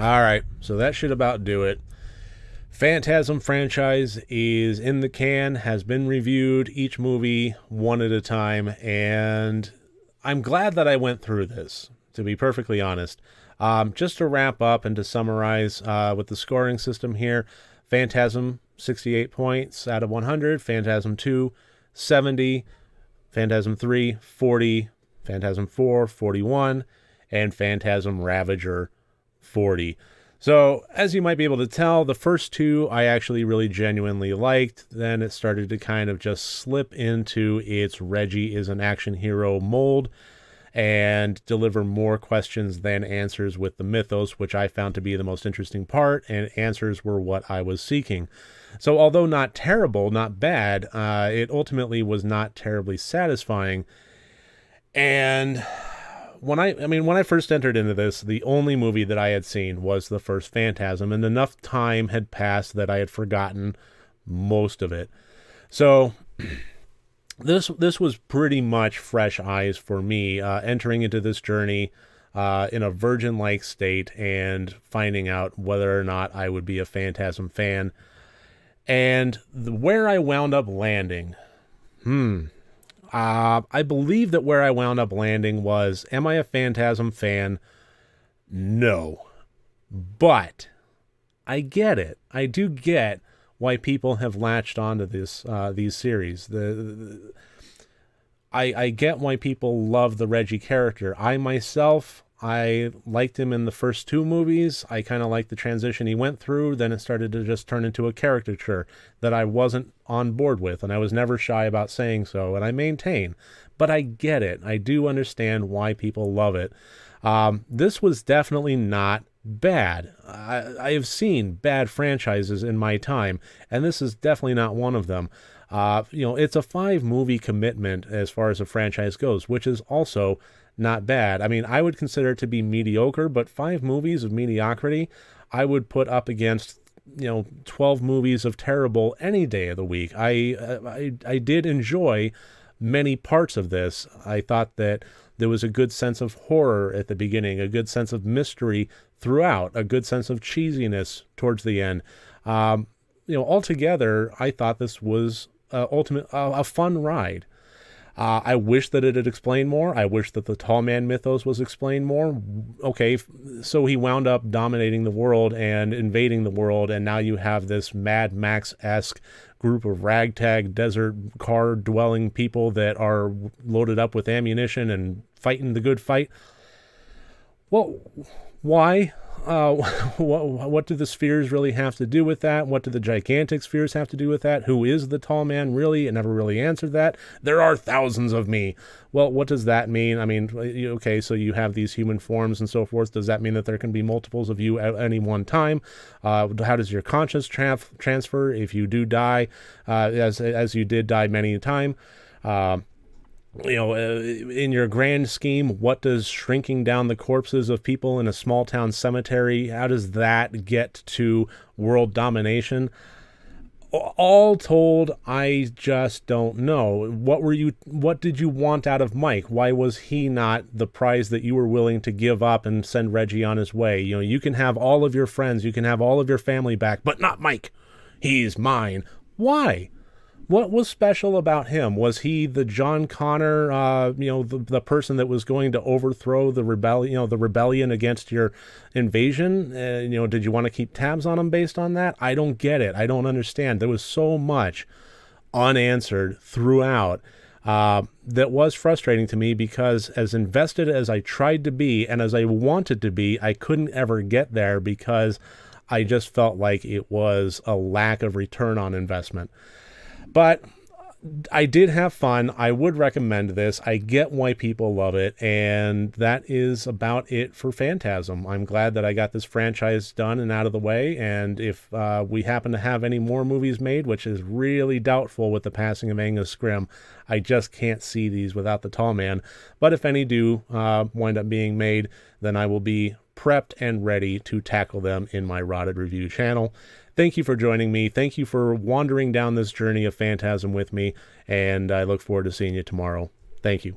All right, so that should about do it. Phantasm franchise is in the can, has been reviewed, each movie one at a time, and I'm glad that I went through this, to be perfectly honest. Just to wrap up and to summarize with the scoring system here, Phantasm, 68 points out of 100, Phantasm 2, 70, Phantasm 3, 40, Phantasm 4, 41, and Phantasm Ravager, 40. So, as you might be able to tell, the first two I actually really genuinely liked. Then it started to kind of just slip into its Reggie is an action hero mold and deliver more questions than answers with the mythos, which I found to be the most interesting part, and answers were what I was seeking. So, although not terrible, not bad, it ultimately was not terribly satisfying. And when I first entered into this, the only movie that I had seen was the first Phantasm, and enough time had passed that I had forgotten most of it. So this was pretty much fresh eyes for me, entering into this journey in a virgin-like state and finding out whether or not I would be a Phantasm fan. And where I wound up landing, I believe that where I wound up landing was, am I a Phantasm fan? No. But I get it. I do get why people have latched onto these series. I get why people love the Reggie character. I myself, I liked him in the first two movies. I kind of liked the transition he went through. Then it started to just turn into a caricature that I wasn't on board with, and I was never shy about saying so, and I maintain. But I get it. I do understand why people love it. This was definitely not bad. I have seen bad franchises in my time, and this is definitely not one of them. It's a 5-movie commitment as far as a franchise goes, which is also not bad. I mean, I would consider it to be mediocre, but 5 movies of mediocrity, I would put up against 12 movies of terrible any day of the week. I did enjoy many parts of this. I thought that there was a good sense of horror at the beginning, a good sense of mystery throughout, a good sense of cheesiness towards the end. Altogether, I thought this was a fun ride. I wish that it had explained more. I wish that the tall man mythos was explained more. Okay, so he wound up dominating the world and invading the world, and now you have this Mad Max-esque group of ragtag desert car-dwelling people that are loaded up with ammunition and fighting the good fight. Well, why? What do the spheres really have to do with that? What do the gigantic spheres have to do with that? Who is the tall man really? It never really answered that. There are thousands of me. Well, what does that mean? I mean, okay, so you have these human forms and so forth. Does that mean that there can be multiples of you at any one time? How does your conscience transfer if you do die, as you did die many a time? In your grand scheme, what does shrinking down the corpses of people in a small town cemetery, how does that get to world domination? All told, I just don't know. What did you want out of Mike? Why was he not the prize that you were willing to give up and send Reggie on his way? You can have all of your friends, you can have all of your family back, but not Mike. He's mine. Why? What was special about him? Was he the John Connor, the person that was going to overthrow the rebellion against your invasion? Did you want to keep tabs on him based on that? I don't get it. I don't understand. There was so much unanswered throughout that was frustrating to me, because as invested as I tried to be and as I wanted to be, I couldn't ever get there because I just felt like it was a lack of return on investment. But I did have fun. I would recommend this. I get why people love it, and that is about it for Phantasm. I'm glad that I got this franchise done and out of the way, and if we happen to have any more movies made, which is really doubtful with the passing of Angus Scrimm, I just can't see these without the tall man. But if any do wind up being made, then I will be prepped and ready to tackle them in my RotD review channel. Thank you for joining me. Thank you for wandering down this journey of Phantasm with me, and I look forward to seeing you tomorrow. Thank you.